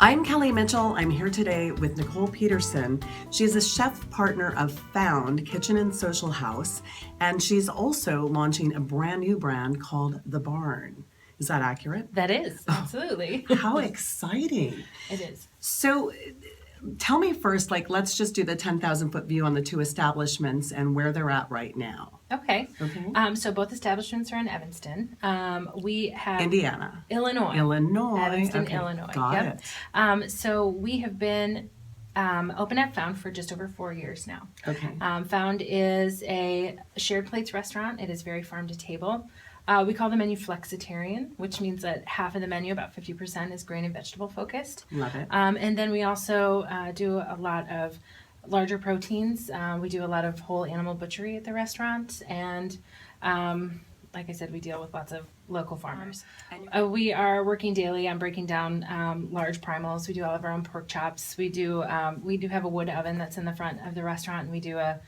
I'm Kelly Mitchell. I'm here today with Nicole Pederson. She's a chef partner of Found Kitchen and Social House, and she's also launching a brand new brand called The Barn. Is that accurate? That is, absolutely. How exciting. It is. So tell me first, let's just do the 10,000 foot view on the two establishments and where they're at right now. Okay. So both establishments are in Evanston. We have Illinois. Evanston, Okay. Illinois. Got it. So we have been open at Found for just over 4 years now. Okay. Found is a shared plates restaurant. It is very farm to table. We call the menu flexitarian, which means that half of the menu, about 50%, is grain and vegetable focused. Love it. And then we also do a lot of larger proteins. We do a lot of whole animal butchery at the restaurant. And like I said, we deal with lots of local farmers. We are working daily on breaking down large primals. We do all of our own pork chops. We do have a wood oven that's in the front of the restaurant, and we do a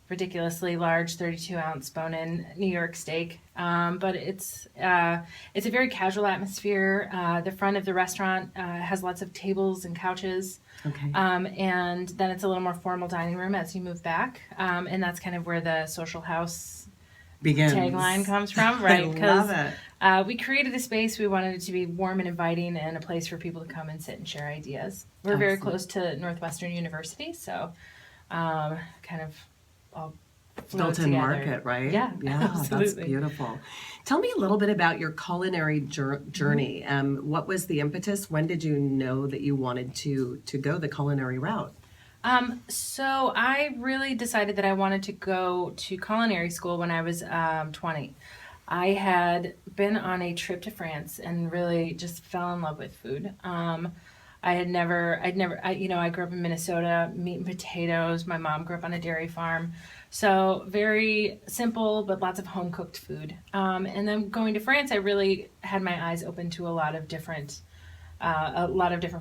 ridiculously large 32-ounce bone-in New York steak, but it's a very casual atmosphere. The front of the restaurant has lots of tables and couches, Okay. and then it's a little more formal dining room as you move back, and that's kind of where the social house Begins. tagline comes from, right? I love it. We created a space. We wanted it to be warm and inviting and a place for people to come and sit and share ideas. We're very close to Northwestern University, so kind of all Built-in together. market, right? Yeah, That's absolutely. beautiful. Tell me a little bit about your culinary journey. What was the impetus? When did you know that you wanted to go the culinary route? So I really decided that I wanted to go to culinary school when I was 20. I had been on a trip to France and really just fell in love with food. I grew up in Minnesota, meat and potatoes. My mom grew up on a dairy farm. So very simple, but lots of home cooked food. And then going to France, I really had my eyes open to a lot of different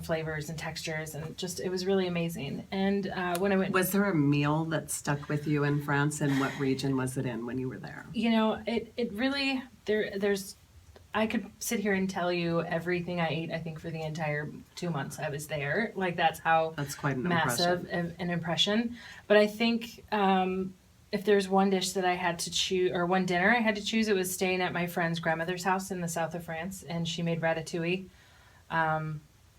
flavors and textures, and just, it was really amazing. And when I went, Was there a meal that stuck with you in France, and what region was it in when you were there? it really, there's, I could sit here and tell you everything I ate, I think, for the entire 2 months I was there. That's quite an massive impression. an impression. But I think if there's one dish that I had to choose, or one dinner I had to choose, it was staying at my friend's grandmother's house in the south of France, and she made ratatouille,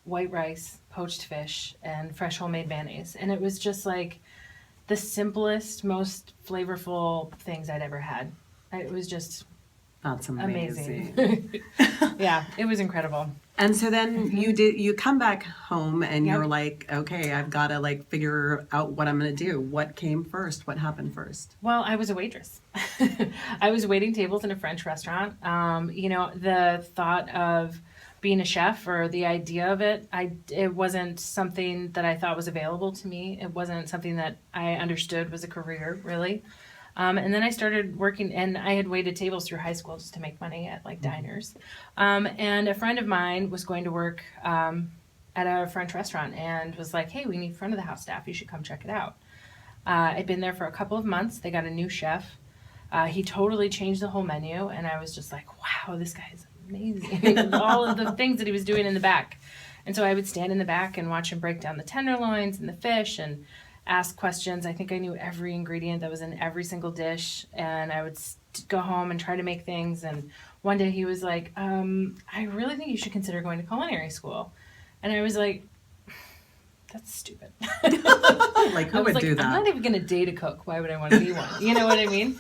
white rice, poached fish, and fresh homemade mayonnaise. And it was just like the simplest, most flavorful things I'd ever had. It was just That's amazing. Yeah, it was incredible. And so then you come back home and Yep. you're like, okay, I've got to figure out what I'm going to do. What came first? What happened first? Well, I was a waitress. I was waiting tables in a French restaurant. The thought of being a chef, or the idea of it, it wasn't something that I thought was available to me. It wasn't something that I understood was a career, really. And then I started working, and I had waited tables through high school just to make money at diners. And a friend of mine was going to work at a French restaurant and was like, "Hey, we need front of the house staff. You should come check it out." I'd been there for a couple of months. They got a new chef. He totally changed the whole menu, and I was just like, "Wow, this guy is amazing!" All of the things that he was doing in the back. And so I would stand in the back and watch him break down the tenderloins and the fish and ask questions. I think I knew every ingredient that was in every single dish, and I would go home and try to make things. And one day he was like, I really think you should consider going to culinary school. And I was like, that's stupid. Who would do that? I'm not even going to date a cook. Why would I want to be one? You know what I mean?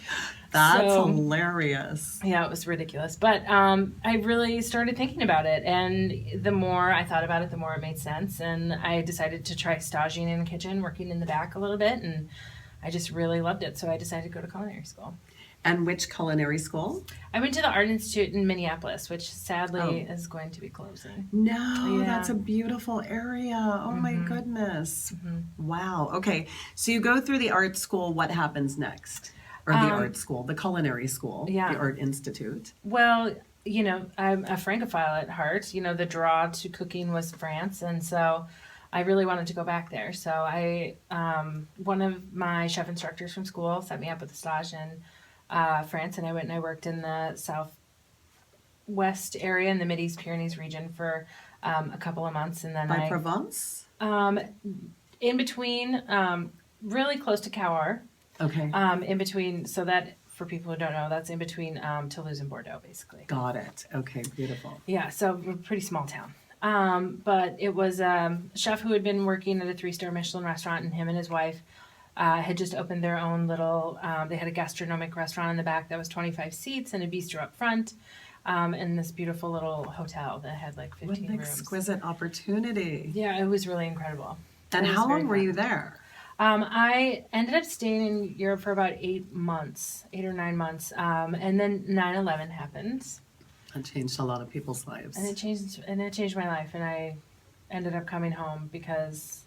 That's hilarious. Yeah, it was ridiculous. But I really started thinking about it. And the more I thought about it, the more it made sense. And I decided to try staging in the kitchen, working in the back a little bit. And I just really loved it. So I decided to go to culinary school. And which culinary school? I went to the Art Institute in Minneapolis, which sadly is going to be closing. No, Yeah. that's a beautiful area. Oh my goodness. Wow. Okay. So you go through the art school. What happens next? Or the art school, the culinary school, the Art Institute. Well, I'm a Francophile at heart. The draw to cooking was France, and so I really wanted to go back there. So one of my chef instructors from school set me up with a stage in France, and I went and I worked in the southwest area in the Mid-East Pyrenees region for a couple of months, and then By Provence? In between, really close to Cahors. Okay. In between, so that, for people who don't know, that's in between Toulouse and Bordeaux, basically. Got it. Okay, beautiful. Yeah, so we're a pretty small town. But it was a chef who had been working at a 3-star Michelin restaurant, and him and his wife had just opened their own little, they had a gastronomic restaurant in the back that was 25 seats and a bistro up front, and this beautiful little hotel that had like 15 What an rooms. exquisite opportunity. Yeah, it was really incredible. And how long were you there? I ended up staying in Europe for about 8 or 9 months, and then 9/11 happened. That changed a lot of people's lives. And it changed my life, and I ended up coming home because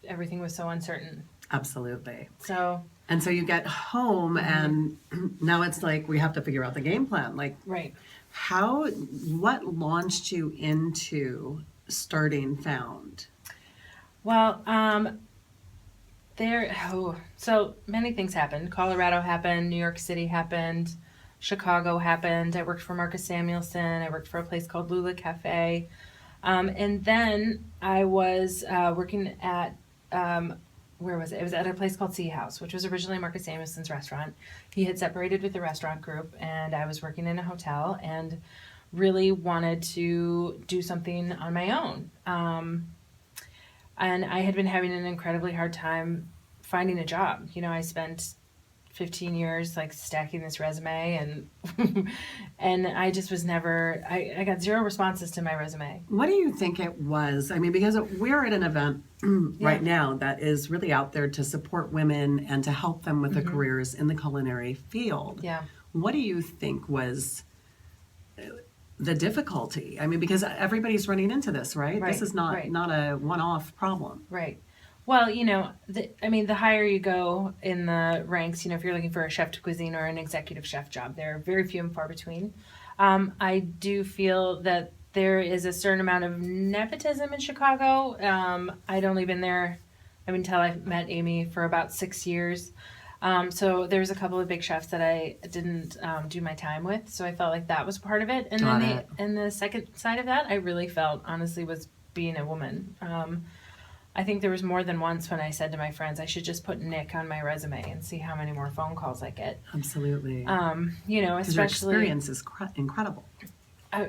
everything was so uncertain. Absolutely. So. And so you get home, and now it's like we have to figure out the game plan. Like, Right. What launched you into starting Found? Well, so many things happened. Colorado happened, New York City happened, Chicago happened. I worked for Marcus Samuelsson. I worked for a place called Lula Cafe. And then I was working at, where was it? It was at a place called Sea House, which was originally Marcus Samuelsson's restaurant. He had separated with the restaurant group, and I was working in a hotel and really wanted to do something on my own. And I had been having an incredibly hard time finding a job. You know, I spent 15 years like stacking this resume, and and I just was never, I got 0 responses to my resume. What do you think it was? I mean, because we're at an event right now that is really out there to support women and to help them with their careers in the culinary field. Yeah. What do you think was the difficulty? I mean, because everybody's running into this, right? Right, This is not right. not a one-off problem. Right. Well, you know, the higher you go in the ranks, you know, if you're looking for a chef de cuisine or an executive chef job, they're very few and far between. I do feel that there is a certain amount of nepotism in Chicago. I'd only been there, until I met Amy, for about 6 years. So there's a couple of big chefs that I didn't do my time with, so I felt like that was part of it. And then the second side of that, I really felt, honestly, was being a woman. I think there was more than once when I said to my friends, I should just put Nick on my resume and see how many more phone calls I get. Absolutely. You know, Because your especially experience is incredible.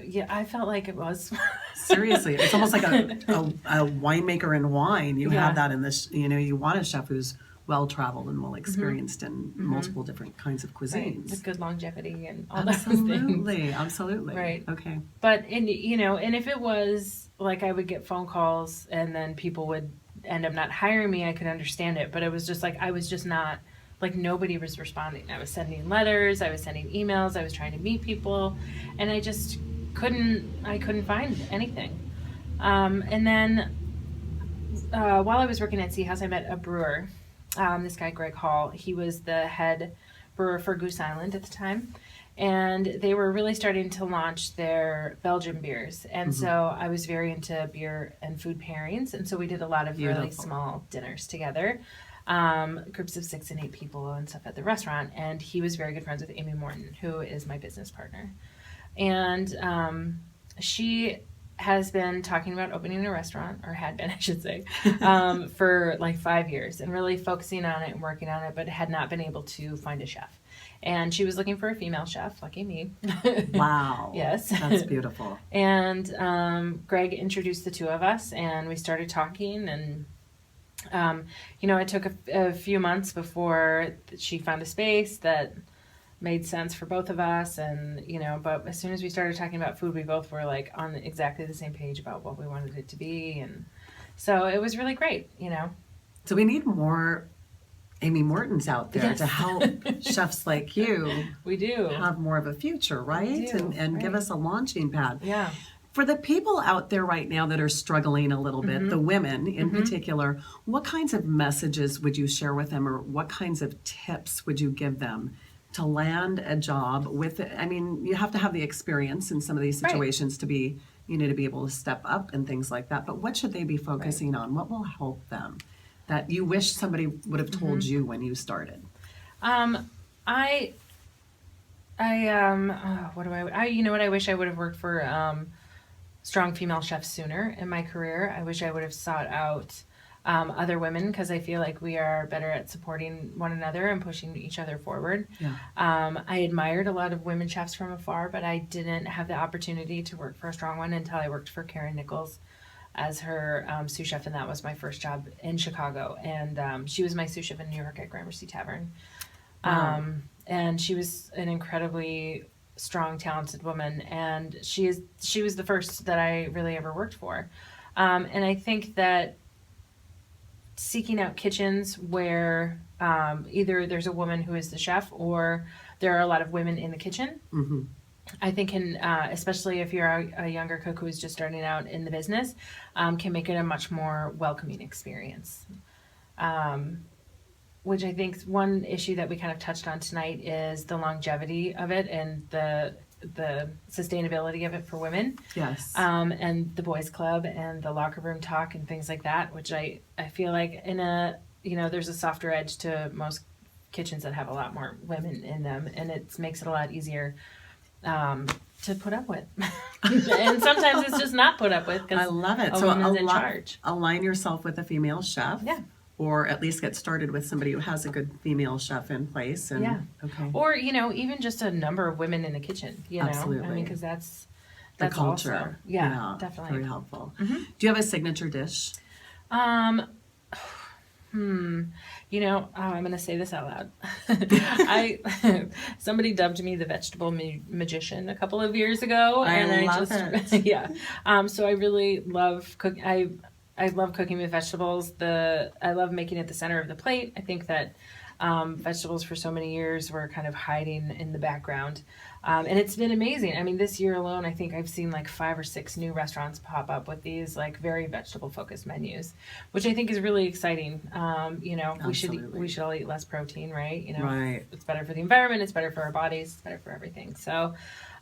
yeah, I felt like it was. Seriously, it's almost like a winemaker in wine. You Yeah. have that in this. You know, you want a chef who's well traveled and well experienced in multiple different kinds of Right, cuisines. with good longevity and all those things. Absolutely, absolutely. Right. Okay. But and if it was like I would get phone calls and then people would end up not hiring me, I could understand it. But it was just like I was just not, like, nobody was responding. I was sending letters, I was sending emails, I was trying to meet people, and I just couldn't find anything. And then while I was working at Sea House, I met a brewer. This guy, Greg Hall. He was the head brewer for Goose Island at the time. And they were really starting to launch their Belgian beers. And so I was very into beer and food pairings. And so we did a lot of really Beautiful. small dinners together, groups of 6 and 8 people and stuff at the restaurant. And he was very good friends with Amy Morton, who is my business partner. And she has been talking about opening a restaurant, or had been, I should say, for like 5 years, and really focusing on it and working on it, but had not been able to find a chef. And she was looking for a female chef, lucky me. Wow. Yes. That's beautiful. And Greg introduced the two of us, and we started talking. And it took a few months before she found a space that made sense for both of us. And but as soon as we started talking about food, we both were like on exactly the same page about what we wanted it to be. And so it was really great. So we need more Amy Mortons out there Yes. to help chefs like you We do. have more of a future, right? do, And give right. us a launching pad. Yeah. For the people out there right now that are struggling a little bit, the women in Mm-hmm. particular, what kinds of messages would you share with them, or what kinds of tips would you give them to land a job with it? I mean, you have to have the experience in some of these Right. situations to be, to be able to step up and things like that. But what should they be focusing on? What will help them that you wish somebody would have told Mm-hmm. you when you started? What do I wish I would have worked for strong female chefs sooner in my career. I wish I would have sought out other women, because I feel like we are better at supporting one another and pushing each other forward. Yeah. I admired a lot of women chefs from afar, but I didn't have the opportunity to work for a strong one until I worked for Karen Nichols as her sous chef, and that was my first job in Chicago. And she was my sous chef in New York at Gramercy Tavern. Wow. And she was an incredibly strong, talented woman, and she was the first that I really ever worked for. And I think that seeking out kitchens where either there's a woman who is the chef or there are a lot of women in the kitchen, Mm-hmm. I think especially if you're a younger cook who's just starting out in the business, can make it a much more welcoming experience. Which I think one issue that we kind of touched on tonight is the longevity of it and the sustainability of it for women. Yes. And the boys club and the locker room talk and things like that, which I feel like there's a softer edge to most kitchens that have a lot more women in them, and it makes it a lot easier to put up with. And sometimes it's just not put up with I because love it. a So woman's in charge. align yourself with a female chef. Yeah. Or at least get started with somebody who has a good female chef in place. And, Yeah. Okay. Or, even just a number of women in the kitchen, Absolutely. I mean, because that's the culture. also, yeah, definitely. Very helpful. Mm-hmm. Do you have a signature dish? I'm going to say this out loud. Somebody dubbed me the vegetable magician a couple of years ago. I love it. Yeah. So I really love cooking. I love cooking with vegetables. I love making it the center of the plate. I think that vegetables for so many years were kind of hiding in the background. And it's been amazing. I mean, this year alone, I think I've seen like 5 or 6 new restaurants pop up with these like very vegetable focused menus, which I think is really exciting. We should all eat less protein, right? Right. It's better for the environment. It's better for our bodies. It's better for everything. So,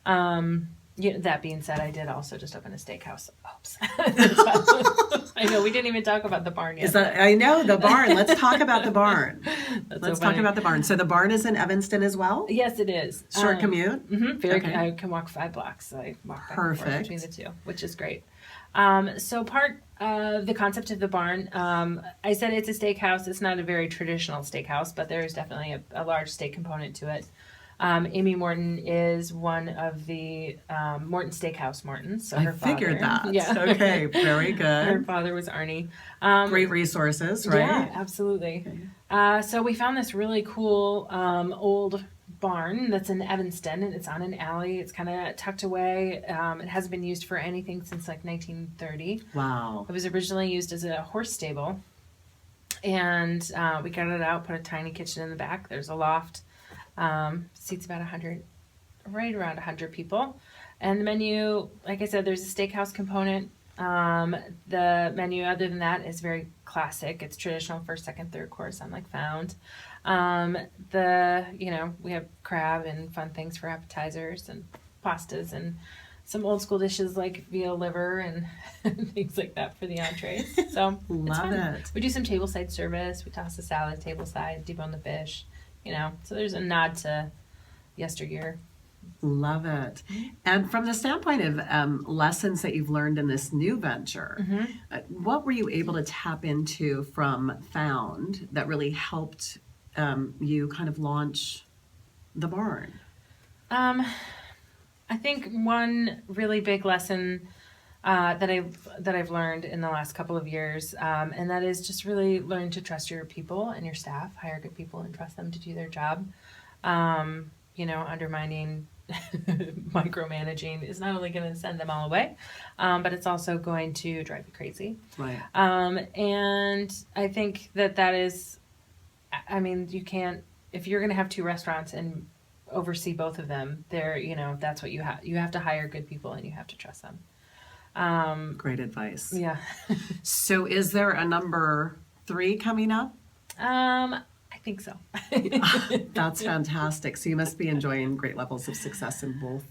that being said, I did also just open a steakhouse. Oops. I know we didn't even talk about the barn yet. I know the barn. Let's talk about the barn. Let's talk about the barn. So the barn is in Evanston as well? Yes, it is. Short commute? Mm-hmm, Okay. I can walk 5 blocks. So I walk back and forth Perfect. between the two, which is great. So part of the concept of the barn, I said it's a steakhouse. It's not a very traditional steakhouse, but there is definitely a large steak component to it. Amy Morton is one of the Morton Steakhouse Mortons. So I her figured father, that. Yeah. Okay, very Her good. father was Arnie. Great resources, right? Yeah, absolutely. So we found this really cool old barn that's in Evanston, and it's on an alley. It's kind of tucked away. It hasn't been used for anything since like 1930. Wow. It was originally used as a horse stable, and we got it out, put a tiny kitchen in the back. There's a loft. Seats about 100, right around 100 people. And the menu, like I said, there's a steakhouse component. The menu, other than that, is very classic. It's traditional first, second, third course, unlike Found. We have crab and fun things for appetizers and pastas and some old school dishes like veal liver and things like that for the entrees. So it's fun. It. We do some tableside service. We toss the salad tableside, debone the fish. So there's a nod to yesteryear. Love it. And from the standpoint of lessons that you've learned in this new venture, what were you able to tap into from Found that really helped you kind of launch the barn? I think one really big lesson that I've learned in the last couple of years, and that is just really learn to trust your people and your staff. Hire good people and trust them to do their job. Undermining, micromanaging is not only going to send them all away, but it's also going to drive you crazy. Right. And I think that is, you can't, if you're going to have 2 restaurants and oversee both of them, that's what you have. You have to hire good people and you have to trust them. Great advice. Yeah. So is there a number 3 coming up? I think so. That's fantastic. So you must be enjoying great levels of success in both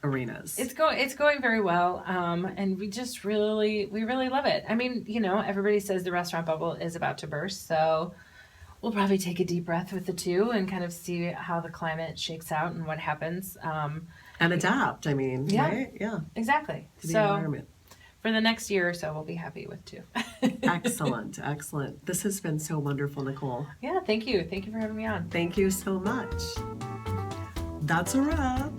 arenas. It's going very well. And we really love it. Everybody says the restaurant bubble is about to burst. So we'll probably take a deep breath with the 2 and kind of see how the climate shakes out and what happens. And adapt, I mean, Yeah. right? Yeah, Exactly. to the So environment. for the next year or so, we'll be happy with 2. Excellent, excellent. This has been so wonderful, Nicole. Yeah, thank you. Thank you for having me on. Thank you so much. That's a wrap.